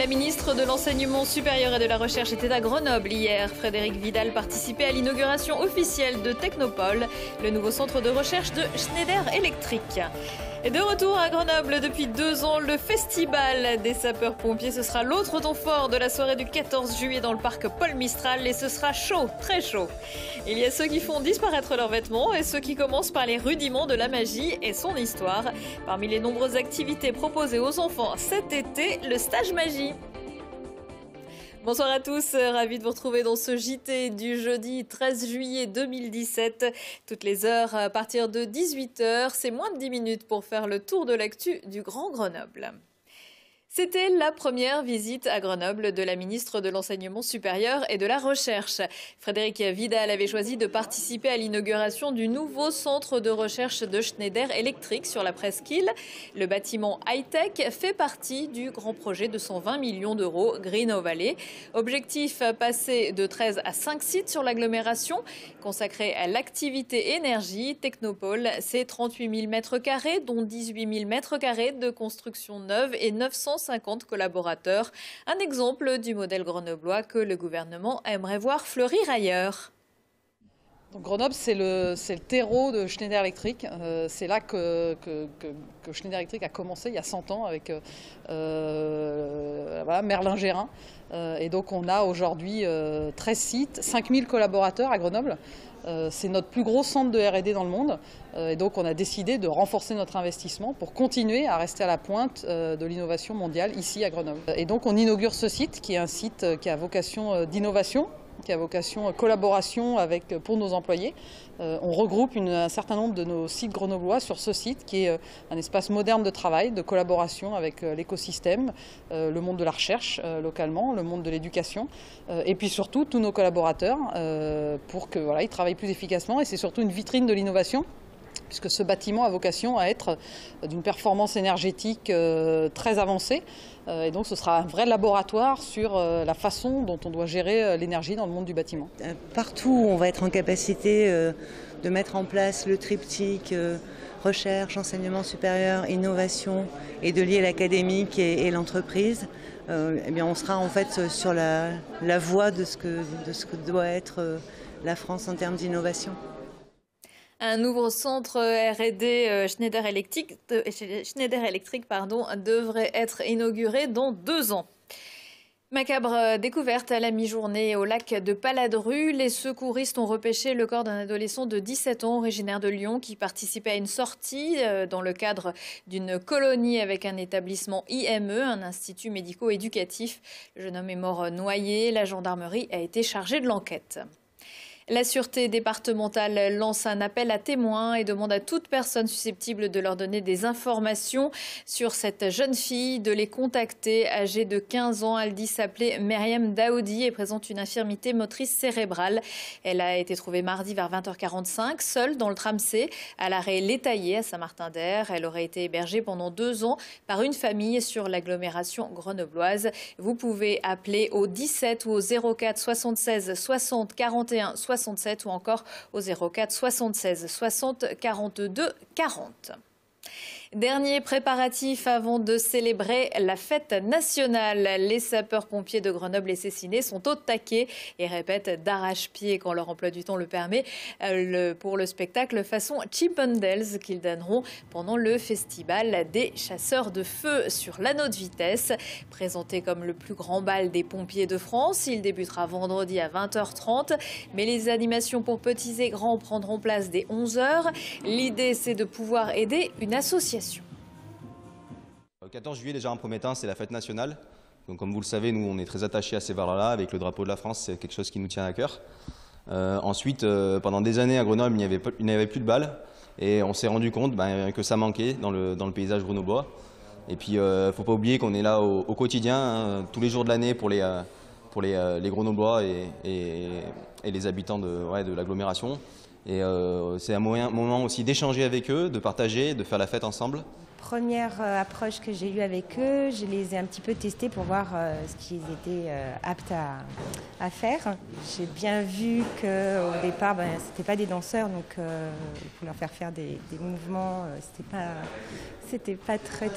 La ministre de l'Enseignement supérieur et de la Recherche était à Grenoble hier. Frédérique Vidal participait à l'inauguration officielle de Technopole, le nouveau centre de recherche de Schneider Electric. Et de retour à Grenoble depuis 2 ans, le festival des sapeurs-pompiers. Ce sera l'autre temps fort de la soirée du 14 juillet dans le parc Paul Mistral et ce sera chaud, très chaud. Il y a ceux qui font disparaître leurs vêtements et ceux qui commencent par les rudiments de la magie et son histoire. Parmi les nombreuses activités proposées aux enfants cet été, le stage magie. Bonsoir à tous, ravi de vous retrouver dans ce JT du jeudi 13 juillet 2017. Toutes les heures à partir de 18h, c'est moins de 10 minutes pour faire le tour de l'actu du Grand Grenoble. C'était la première visite à Grenoble de la ministre de l'Enseignement supérieur et de la Recherche. Frédérique Vidal avait choisi de participer à l'inauguration du nouveau centre de recherche de Schneider Electric sur la presqu'île. Le bâtiment high-tech fait partie du grand projet de 120 millions d'euros Green Valley. Objectif passer de 13 à 5 sites sur l'agglomération. Consacré à l'activité énergie, Technopole, c'est 38 000 m², dont 18 000 m² de construction neuve et 950 collaborateurs. Un exemple du modèle grenoblois que le gouvernement aimerait voir fleurir ailleurs. Donc Grenoble, c'est le terreau de Schneider Electric. C'est là que Schneider Electric a commencé il y a 100 ans avec Merlin-Gérin. Et donc on a aujourd'hui 13 sites, 5000 collaborateurs à Grenoble. C'est notre plus gros centre de R&D dans le monde. Et donc on a décidé de renforcer notre investissement pour continuer à rester à la pointe de l'innovation mondiale ici à Grenoble. Et donc on inaugure ce site qui est un site qui a vocation d'innovation, qui a vocation collaboration pour nos employés. On regroupe un certain nombre de nos sites grenoblois sur ce site qui est un espace moderne de travail, de collaboration avec l'écosystème, le monde de la recherche localement, le monde de l'éducation et puis surtout tous nos collaborateurs pour qu'ils travaillent plus efficacement et c'est surtout une vitrine de l'innovation. Puisque ce bâtiment a vocation à être d'une performance énergétique très avancée. Et donc ce sera un vrai laboratoire sur la façon dont on doit gérer l'énergie dans le monde du bâtiment. Partout où on va être en capacité de mettre en place le triptyque recherche, enseignement supérieur, innovation et de lier l'académique et l'entreprise, eh bien on sera en fait sur la voie de ce que doit être la France en termes d'innovation. Un nouveau centre R&D Schneider Electric devrait être inauguré dans 2 ans. Macabre découverte à la mi-journée au lac de Paladru. Les secouristes ont repêché le corps d'un adolescent de 17 ans originaire de Lyon qui participait à une sortie dans le cadre d'une colonie avec un établissement IME, un institut médico-éducatif. Le jeune homme est mort noyé. La gendarmerie a été chargée de l'enquête. La Sûreté départementale lance un appel à témoins et demande à toute personne susceptible de leur donner des informations sur cette jeune fille de les contacter. Âgée de 15 ans, elle dit s'appeler Myriam Daoudi et présente une infirmité motrice cérébrale. Elle a été trouvée mardi vers 20h45, seule dans le tram C, à l'arrêt L'Étaillé à Saint-Martin-d'Air. Elle aurait été hébergée pendant 2 ans par une famille sur l'agglomération grenobloise. Vous pouvez appeler au 17 ou au 04 76 60 41 67 ou encore au 04 76 60 42 40. Dernier préparatif avant de célébrer la fête nationale. Les sapeurs-pompiers de Grenoble et Cessiné sont au taquet et répètent d'arrache-pied quand leur emploi du temps le permet pour le spectacle façon Chippendales qu'ils donneront pendant le festival des chasseurs de feu sur l'anneau de vitesse. Présenté comme le plus grand bal des pompiers de France, il débutera vendredi à 20h30. Mais les animations pour petits et grands prendront place dès 11h. L'idée, c'est de pouvoir aider une association. Le 14 juillet, déjà en premier temps, c'est la fête nationale. Donc, comme vous le savez, nous, on est très attachés à ces valeurs-là. Avec le drapeau de la France, c'est quelque chose qui nous tient à cœur. Ensuite, pendant des années à Grenoble, il n'y avait plus de balles. Et on s'est rendu compte que ça manquait dans le paysage grenoblois. Et puis, il ne faut pas oublier qu'on est là au quotidien, tous les jours de l'année pour les Grenoblois et les habitants de l'agglomération. Et c'est un moment aussi d'échanger avec eux, de partager, de faire la fête ensemble. Première approche que j'ai eue avec eux, je les ai un petit peu testés pour voir ce qu'ils étaient aptes à faire. J'ai bien vu qu'au départ, ce n'étaient pas des danseurs, donc pour leur faire des mouvements, c'était pas très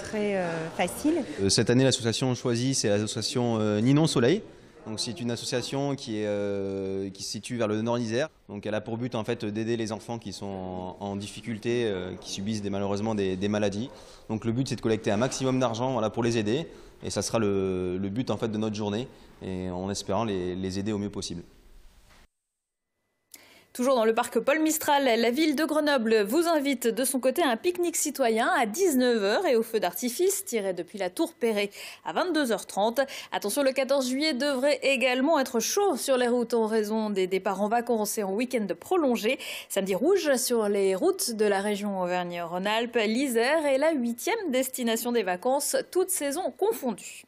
facile. Cette année, l'association choisie, c'est l'association Ninon Soleil. Donc c'est une association qui se situe vers le nord d'Isère. Donc elle a pour but en fait d'aider les enfants qui sont en difficulté, qui subissent malheureusement des maladies. Donc le but c'est de collecter un maximum d'argent pour les aider, et ça sera le but en fait de notre journée, et en espérant les aider au mieux possible. Toujours dans le parc Paul Mistral, la ville de Grenoble vous invite de son côté à un pique-nique citoyen à 19 h et au feu d'artifice tiré depuis la Tour Perret à 22 h 30. Attention, le 14 juillet devrait également être chaud sur les routes en raison des départs en vacances et en week-end prolongé. Samedi rouge sur les routes de la région Auvergne-Rhône-Alpes, l'Isère est la 8e destination des vacances, toutes saisons confondues.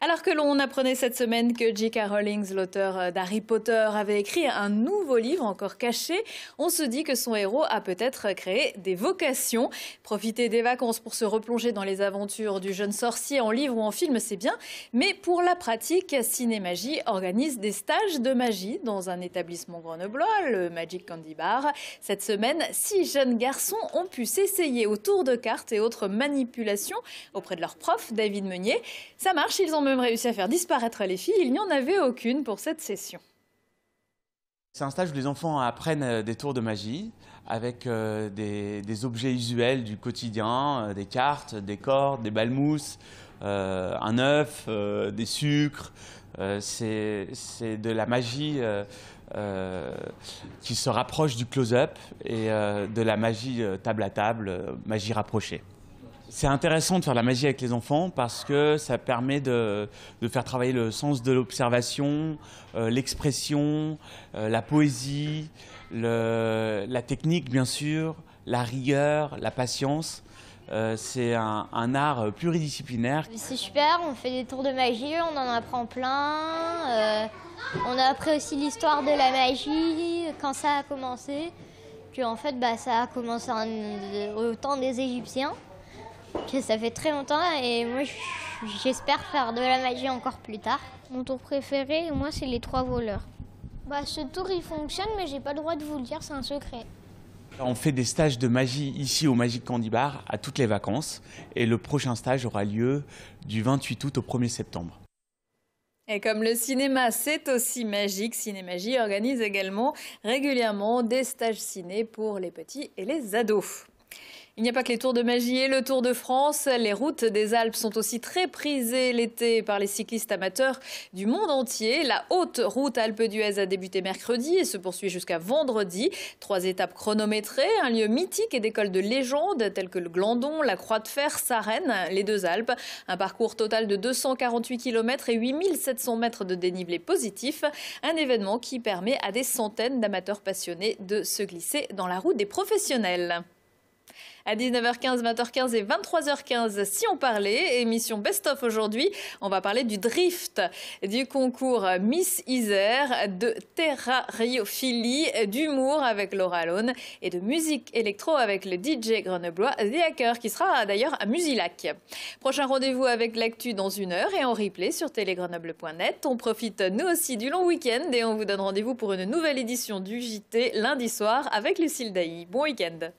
Alors que l'on apprenait cette semaine que J.K. Rowling, l'auteur d'Harry Potter, avait écrit un nouveau livre encore caché, on se dit que son héros a peut-être créé des vocations. Profiter des vacances pour se replonger dans les aventures du jeune sorcier en livre ou en film, c'est bien. Mais pour la pratique, Cinémagie organise des stages de magie dans un établissement grenoblois, le Magic Candy Bar. Cette semaine, 6 jeunes garçons ont pu s'essayer au tour de cartes et autres manipulations auprès de leur prof, David Meunier. Ça marche, ils ont même réussi à faire disparaître les filles. Il n'y en avait aucune pour cette session. C'est un stage où les enfants apprennent des tours de magie avec des objets usuels du quotidien, des cartes, des cordes, des balles-mousses, un œuf, des sucres. C'est de la magie qui se rapproche du close-up et de la magie table à table, magie rapprochée. C'est intéressant de faire la magie avec les enfants parce que ça permet de faire travailler le sens de l'observation, l'expression, la poésie, la technique bien sûr, la rigueur, la patience. C'est un art pluridisciplinaire. C'est super, on fait des tours de magie, on en apprend plein. On a appris aussi l'histoire de la magie, quand ça a commencé. Puis en fait, ça a commencé au temps des Égyptiens. Ça fait très longtemps et moi j'espère faire de la magie encore plus tard. Mon tour préféré, moi, c'est les 3 voleurs. Ce tour il fonctionne, mais j'ai pas le droit de vous le dire, c'est un secret. On fait des stages de magie ici au Magic Candy Bar à toutes les vacances et le prochain stage aura lieu du 28 août au 1er septembre. Et comme le cinéma, c'est aussi magique, Cinémagie organise également régulièrement des stages ciné pour les petits et les ados. Il n'y a pas que les tours de magie et le Tour de France. Les routes des Alpes sont aussi très prisées l'été par les cyclistes amateurs du monde entier. La haute route Alpe d'Huez a débuté mercredi et se poursuit jusqu'à vendredi. 3 étapes chronométrées, un lieu mythique et des cols de légende tels que le Glandon, la Croix de Fer, Sarenne, les 2 Alpes. Un parcours total de 248 km et 8700 mètres de dénivelé positif. Un événement qui permet à des centaines d'amateurs passionnés de se glisser dans la roue des professionnels. À 19h15, 20h15 et 23h15, si on parlait, émission Best-of aujourd'hui, on va parler du drift, du concours Miss Isère, de terrariophilie, d'humour avec Laura Alone et de musique électro avec le DJ grenoblois The Hacker qui sera d'ailleurs à Musilac. Prochain rendez-vous avec l'actu dans 1 heure et en replay sur télégrenoble.net. On profite nous aussi du long week-end et on vous donne rendez-vous pour une nouvelle édition du JT lundi soir avec Lucille Dailly. Bon week-end.